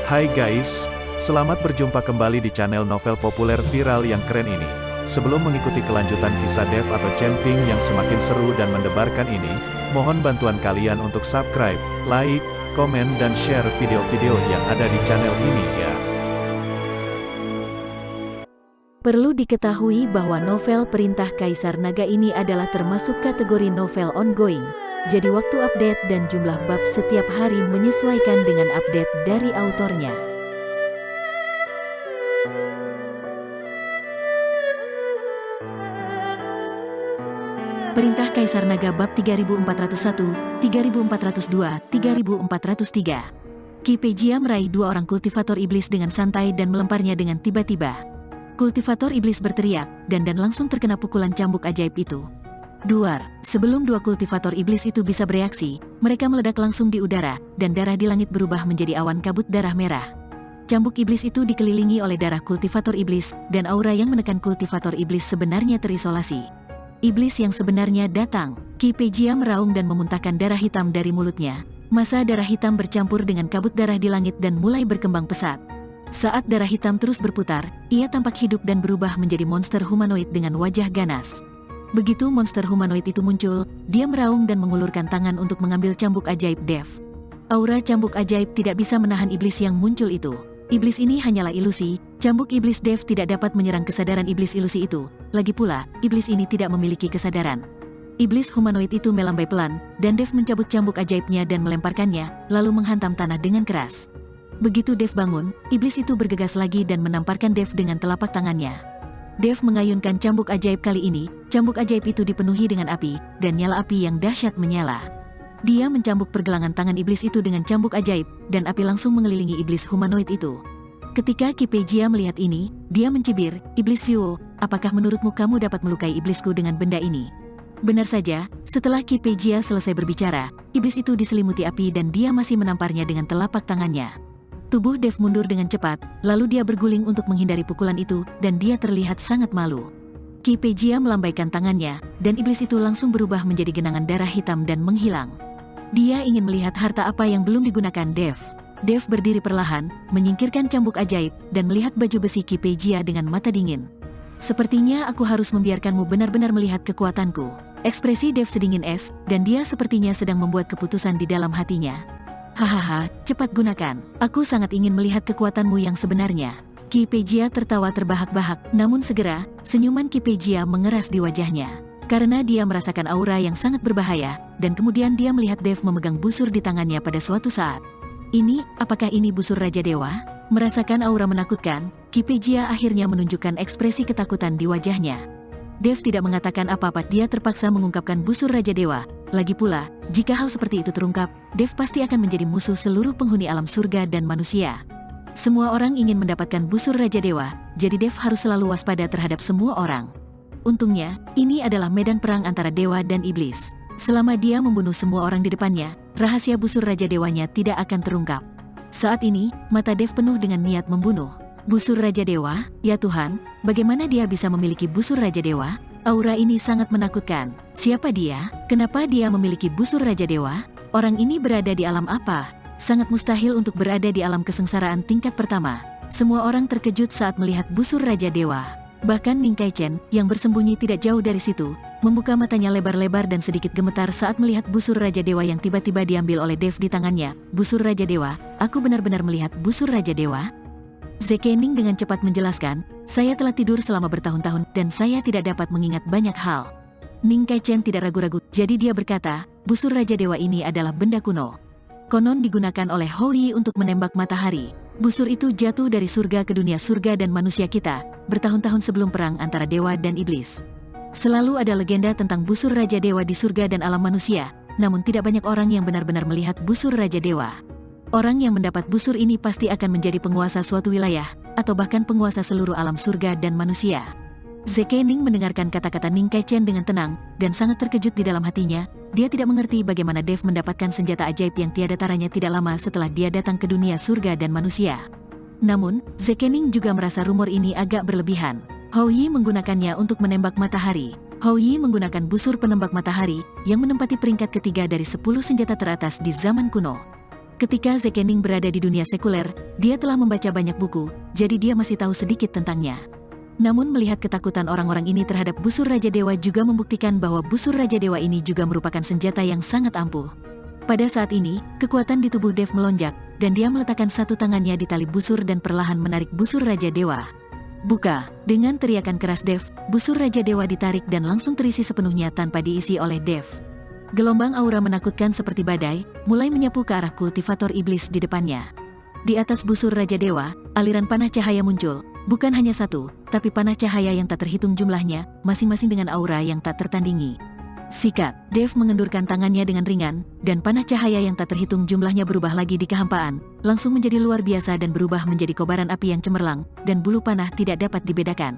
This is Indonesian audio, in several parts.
Hai guys, selamat berjumpa kembali di channel novel populer viral yang keren ini. Sebelum mengikuti kelanjutan kisah Dev atau Camping yang semakin seru dan mendebarkan ini, mohon bantuan kalian untuk subscribe, like, komen dan share video-video yang ada di channel ini ya. Perlu diketahui bahwa novel Perintah Kaisar Naga ini adalah termasuk kategori novel ongoing. Jadi waktu update dan jumlah bab setiap hari menyesuaikan dengan update dari autornya. Perintah Kaisar Naga bab 3401, 3402, 3403. Ki Pejia meraih dua orang kultivator iblis dengan santai dan melemparnya dengan tiba-tiba. Kultivator iblis berteriak, dan langsung terkena pukulan cambuk ajaib itu. Duar, sebelum dua kultivator iblis itu bisa bereaksi, mereka meledak langsung di udara, dan darah di langit berubah menjadi awan kabut darah merah. Cambuk iblis itu dikelilingi oleh darah kultivator iblis, dan aura yang menekan kultivator iblis sebenarnya terisolasi. Iblis yang sebenarnya datang. Ki Pejia meraung dan memuntahkan darah hitam dari mulutnya. Massa darah hitam bercampur dengan kabut darah di langit dan mulai berkembang pesat. Saat darah hitam terus berputar, ia tampak hidup dan berubah menjadi monster humanoid dengan wajah ganas. Begitu monster humanoid itu muncul, dia meraung dan mengulurkan tangan untuk mengambil cambuk ajaib Dev. Aura cambuk ajaib tidak bisa menahan iblis yang muncul itu. Iblis ini hanyalah ilusi, cambuk iblis Dev tidak dapat menyerang kesadaran iblis ilusi itu. Lagi pula, iblis ini tidak memiliki kesadaran. Iblis humanoid itu melambai pelan, dan Dev mencabut cambuk ajaibnya dan melemparkannya, lalu menghantam tanah dengan keras. Begitu Dev bangun, iblis itu bergegas lagi dan menamparkan Dev dengan telapak tangannya. Dev mengayunkan cambuk ajaib kali ini, cambuk ajaib itu dipenuhi dengan api, dan nyala api yang dahsyat menyala. Dia mencambuk pergelangan tangan iblis itu dengan cambuk ajaib, dan api langsung mengelilingi iblis humanoid itu. Ketika Ki Pejia melihat ini, dia mencibir, "Iblis Zhuo, apakah menurutmu kamu dapat melukai iblisku dengan benda ini?" Benar saja, setelah Ki Pejia selesai berbicara, iblis itu diselimuti api dan dia masih menamparnya dengan telapak tangannya. Tubuh Dev mundur dengan cepat, lalu dia berguling untuk menghindari pukulan itu, dan dia terlihat sangat malu. Ki Pejia melambaikan tangannya, dan iblis itu langsung berubah menjadi genangan darah hitam dan menghilang. Dia ingin melihat harta apa yang belum digunakan Dev. Dev berdiri perlahan, menyingkirkan cambuk ajaib, dan melihat baju besi Ki Pejia dengan mata dingin. "Sepertinya aku harus membiarkanmu benar-benar melihat kekuatanku." Ekspresi Dev sedingin es, dan dia sepertinya sedang membuat keputusan di dalam hatinya. "Hahaha, cepat gunakan. Aku sangat ingin melihat kekuatanmu yang sebenarnya." Ki Pejia tertawa terbahak-bahak, namun segera, senyuman Ki Pejia mengeras di wajahnya. Karena dia merasakan aura yang sangat berbahaya, dan kemudian dia melihat Dev memegang busur di tangannya pada suatu saat. Apakah ini busur Raja Dewa? Merasakan aura menakutkan, Ki Pejia akhirnya menunjukkan ekspresi ketakutan di wajahnya. Dev tidak mengatakan apa-apa, dia terpaksa mengungkapkan busur Raja Dewa. Lagi pula, jika hal seperti itu terungkap, Dev pasti akan menjadi musuh seluruh penghuni alam surga dan manusia. Semua orang ingin mendapatkan busur Raja Dewa, jadi Dev harus selalu waspada terhadap semua orang. Untungnya, ini adalah medan perang antara dewa dan iblis. Selama dia membunuh semua orang di depannya, rahasia busur Raja Dewanya tidak akan terungkap. Saat ini, mata Dev penuh dengan niat membunuh. Busur Raja Dewa? Ya Tuhan, bagaimana dia bisa memiliki busur Raja Dewa? Aura ini sangat menakutkan. Siapa dia? Kenapa dia memiliki busur Raja Dewa? Orang ini berada di alam apa? Sangat mustahil untuk berada di alam kesengsaraan tingkat pertama. Semua orang terkejut saat melihat busur Raja Dewa. Bahkan Ning Kaichen, yang bersembunyi tidak jauh dari situ, membuka matanya lebar-lebar dan sedikit gemetar saat melihat busur Raja Dewa yang tiba-tiba diambil oleh Dev di tangannya. "Busur Raja Dewa, aku benar-benar melihat busur Raja Dewa?" Zekening dengan cepat menjelaskan, "Saya telah tidur selama bertahun-tahun, dan saya tidak dapat mengingat banyak hal." Ning Kaichen tidak ragu-ragu, jadi dia berkata, "Busur Raja Dewa ini adalah benda kuno. Konon digunakan oleh Hou-Yi untuk menembak matahari. Busur itu jatuh dari surga ke dunia surga dan manusia kita, bertahun-tahun sebelum perang antara dewa dan iblis. Selalu ada legenda tentang busur Raja Dewa di surga dan alam manusia, namun tidak banyak orang yang benar-benar melihat busur Raja Dewa. Orang yang mendapat busur ini pasti akan menjadi penguasa suatu wilayah, atau bahkan penguasa seluruh alam surga dan manusia." Zekening mendengarkan kata-kata Ning Kaichen dengan tenang, dan sangat terkejut di dalam hatinya. Dia tidak mengerti bagaimana Dev mendapatkan senjata ajaib yang tiada taranya tidak lama setelah dia datang ke dunia surga dan manusia. Namun, Zekening juga merasa rumor ini agak berlebihan. Hou-Yi menggunakannya untuk menembak matahari. Hou-Yi menggunakan busur penembak matahari, yang menempati peringkat ketiga dari 10 senjata teratas di zaman kuno. Ketika Zekening berada di dunia sekuler, dia telah membaca banyak buku, jadi dia masih tahu sedikit tentangnya. Namun melihat ketakutan orang-orang ini terhadap busur Raja Dewa juga membuktikan bahwa busur Raja Dewa ini juga merupakan senjata yang sangat ampuh. Pada saat ini, kekuatan di tubuh Dev melonjak, dan dia meletakkan satu tangannya di tali busur dan perlahan menarik busur Raja Dewa. Buka! Dengan teriakan keras Dev, busur Raja Dewa ditarik dan langsung terisi sepenuhnya tanpa diisi oleh Dev. Gelombang aura menakutkan seperti badai, mulai menyapu ke arah kultivator iblis di depannya. Di atas busur Raja Dewa, aliran panah cahaya muncul, bukan hanya satu, tapi panah cahaya yang tak terhitung jumlahnya, masing-masing dengan aura yang tak tertandingi. Sikat! Dev mengendurkan tangannya dengan ringan, dan panah cahaya yang tak terhitung jumlahnya berubah lagi di kehampaan, langsung menjadi luar biasa dan berubah menjadi kobaran api yang cemerlang, dan bulu panah tidak dapat dibedakan.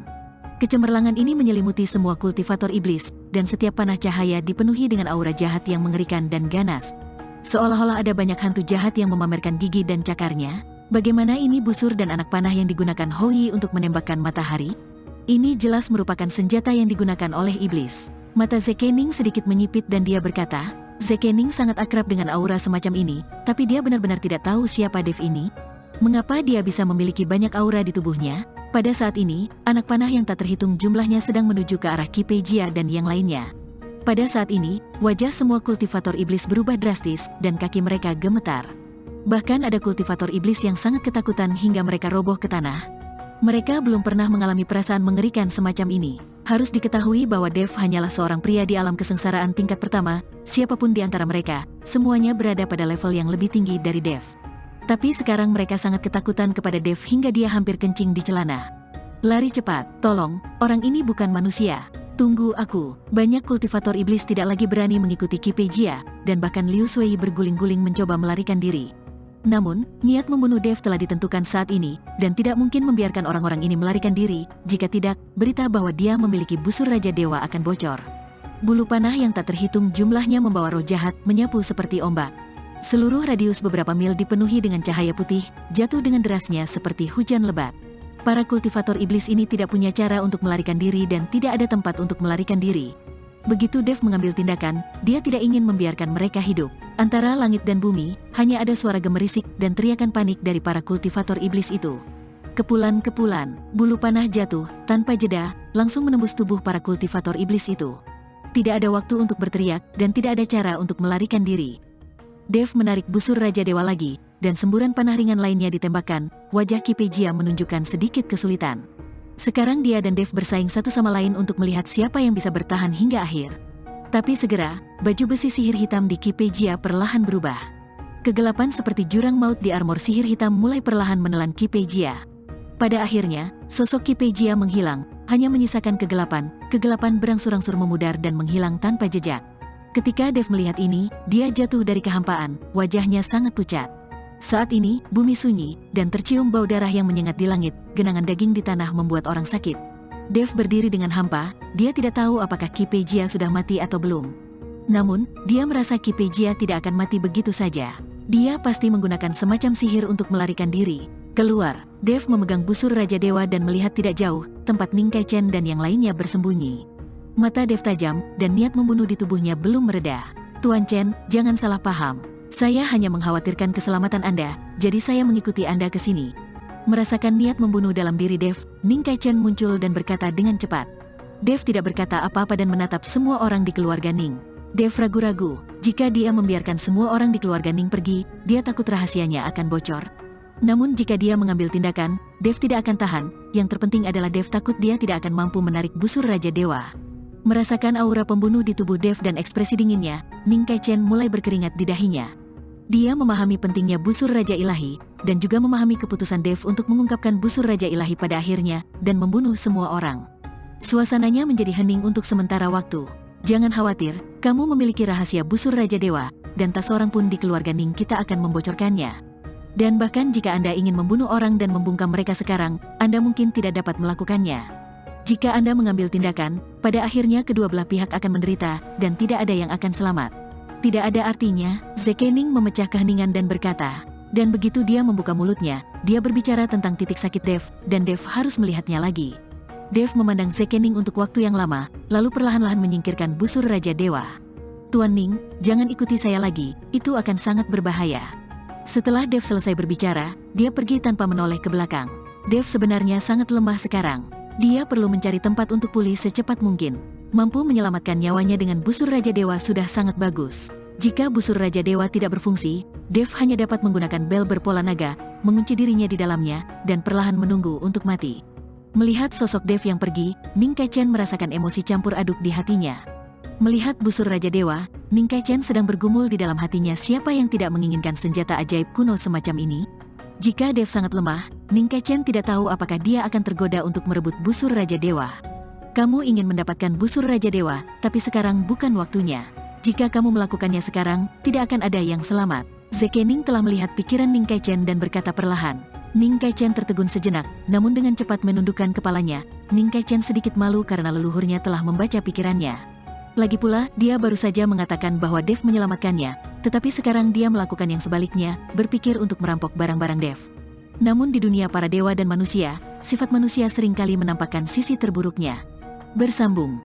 Kecemerlangan ini menyelimuti semua kultivator iblis, dan setiap panah cahaya dipenuhi dengan aura jahat yang mengerikan dan ganas. Seolah-olah ada banyak hantu jahat yang memamerkan gigi dan cakarnya. Bagaimana ini busur dan anak panah yang digunakan Hou Yi untuk menembakkan matahari? Ini jelas merupakan senjata yang digunakan oleh iblis. Mata Zekening sedikit menyipit dan dia berkata, Zekening sangat akrab dengan aura semacam ini, tapi dia benar-benar tidak tahu siapa Dev ini. Mengapa dia bisa memiliki banyak aura di tubuhnya? Pada saat ini, anak panah yang tak terhitung jumlahnya sedang menuju ke arah Kipejia dan yang lainnya. Pada saat ini, wajah semua kultivator iblis berubah drastis dan kaki mereka gemetar. Bahkan ada kultivator iblis yang sangat ketakutan hingga mereka roboh ke tanah. Mereka belum pernah mengalami perasaan mengerikan semacam ini. Harus diketahui bahwa Dev hanyalah seorang pria di alam kesengsaraan tingkat pertama, siapapun di antara mereka, semuanya berada pada level yang lebih tinggi dari Dev. Tapi sekarang mereka sangat ketakutan kepada Dev hingga dia hampir kencing di celana. Lari cepat, tolong, orang ini bukan manusia. Tunggu aku. Banyak kultivator iblis tidak lagi berani mengikuti Kipejia, dan bahkan Liu Sui berguling-guling mencoba melarikan diri. Namun, niat membunuh Dev telah ditentukan saat ini, dan tidak mungkin membiarkan orang-orang ini melarikan diri, jika tidak, berita bahwa dia memiliki busur Raja Dewa akan bocor. Bulu panah yang tak terhitung jumlahnya membawa roh jahat menyapu seperti ombak. Seluruh radius beberapa mil dipenuhi dengan cahaya putih, jatuh dengan derasnya seperti hujan lebat. Para kultivator iblis ini tidak punya cara untuk melarikan diri dan tidak ada tempat untuk melarikan diri. Begitu Dev mengambil tindakan, dia tidak ingin membiarkan mereka hidup. Antara langit dan bumi, hanya ada suara gemerisik dan teriakan panik dari para kultivator iblis itu. Kepulan-kepulan, bulu panah jatuh, tanpa jeda, langsung menembus tubuh para kultivator iblis itu. Tidak ada waktu untuk berteriak, dan tidak ada cara untuk melarikan diri. Dev menarik busur Raja Dewa lagi, dan semburan panah ringan lainnya ditembakkan. Wajah Kipejia menunjukkan sedikit kesulitan. Sekarang dia dan Dev bersaing satu sama lain untuk melihat siapa yang bisa bertahan hingga akhir. Tapi segera, baju besi sihir hitam di Kipejia perlahan berubah. Kegelapan seperti jurang maut di armor sihir hitam mulai perlahan menelan Kipejia. Pada akhirnya, sosok Kipejia menghilang, hanya menyisakan kegelapan berangsur-angsur memudar dan menghilang tanpa jejak. Ketika Dev melihat ini, dia jatuh dari kehampaan, wajahnya sangat pucat. Saat ini, bumi sunyi, dan tercium bau darah yang menyengat di langit, genangan daging di tanah membuat orang sakit. Dev berdiri dengan hampa, dia tidak tahu apakah Kipejia sudah mati atau belum. Namun, dia merasa Kipejia tidak akan mati begitu saja. Dia pasti menggunakan semacam sihir untuk melarikan diri. Keluar, Dev memegang busur Raja Dewa dan melihat tidak jauh, tempat Ning Kaichen dan yang lainnya bersembunyi. Mata Dev tajam, dan niat membunuh di tubuhnya belum mereda. Tuan Chen, jangan salah paham. Saya hanya mengkhawatirkan keselamatan Anda, jadi saya mengikuti Anda ke sini. Merasakan niat membunuh dalam diri Dev, Ning Kaichen muncul dan berkata dengan cepat. Dev tidak berkata apa-apa dan menatap semua orang di keluarga Ning. Dev ragu-ragu, jika dia membiarkan semua orang di keluarga Ning pergi, dia takut rahasianya akan bocor. Namun jika dia mengambil tindakan, Dev tidak akan tahan, yang terpenting adalah Dev takut dia tidak akan mampu menarik busur Raja Dewa. Merasakan aura pembunuh di tubuh Dev dan ekspresi dinginnya, Ning Kaichen mulai berkeringat di dahinya. Dia memahami pentingnya busur Raja Ilahi, dan juga memahami keputusan Dev untuk mengungkapkan busur Raja Ilahi pada akhirnya, dan membunuh semua orang. Suasananya menjadi hening untuk sementara waktu. Jangan khawatir, kamu memiliki rahasia busur Raja Dewa, dan tak seorang pun di keluarga Ning kita akan membocorkannya. Dan bahkan jika Anda ingin membunuh orang dan membungkam mereka sekarang, Anda mungkin tidak dapat melakukannya. Jika Anda mengambil tindakan, pada akhirnya kedua belah pihak akan menderita, dan tidak ada yang akan selamat. Tidak ada artinya, Zekening memecah keheningan dan berkata. Dan begitu dia membuka mulutnya, dia berbicara tentang titik sakit Dev, dan Dev harus melihatnya lagi. Dev memandang Zekening untuk waktu yang lama, lalu perlahan-lahan menyingkirkan busur Raja Dewa. Tuan Ning, jangan ikuti saya lagi, itu akan sangat berbahaya. Setelah Dev selesai berbicara, dia pergi tanpa menoleh ke belakang. Dev sebenarnya sangat lemah sekarang. Dia perlu mencari tempat untuk pulih secepat mungkin. Mampu menyelamatkan nyawanya dengan busur Raja Dewa sudah sangat bagus. Jika busur Raja Dewa tidak berfungsi, Dev hanya dapat menggunakan bel berpola naga, mengunci dirinya di dalamnya, dan perlahan menunggu untuk mati. Melihat sosok Dev yang pergi, Ning Kaichen merasakan emosi campur aduk di hatinya. Melihat busur Raja Dewa, Ning Kaichen sedang bergumul di dalam hatinya, siapa yang tidak menginginkan senjata ajaib kuno semacam ini? Jika Dev sangat lemah, Ning Kaichen tidak tahu apakah dia akan tergoda untuk merebut busur Raja Dewa. Kamu ingin mendapatkan busur Raja Dewa, tapi sekarang bukan waktunya. Jika kamu melakukannya sekarang, tidak akan ada yang selamat. Zekening telah melihat pikiran Ning Kaichen dan berkata perlahan. Ning Kaichen tertegun sejenak, namun dengan cepat menundukkan kepalanya. Ning Kaichen sedikit malu karena leluhurnya telah membaca pikirannya. Lagi pula, dia baru saja mengatakan bahwa Dev menyelamatkannya, tetapi sekarang dia melakukan yang sebaliknya, berpikir untuk merampok barang-barang Dev. Namun di dunia para dewa dan manusia, sifat manusia seringkali menampakkan sisi terburuknya. Bersambung.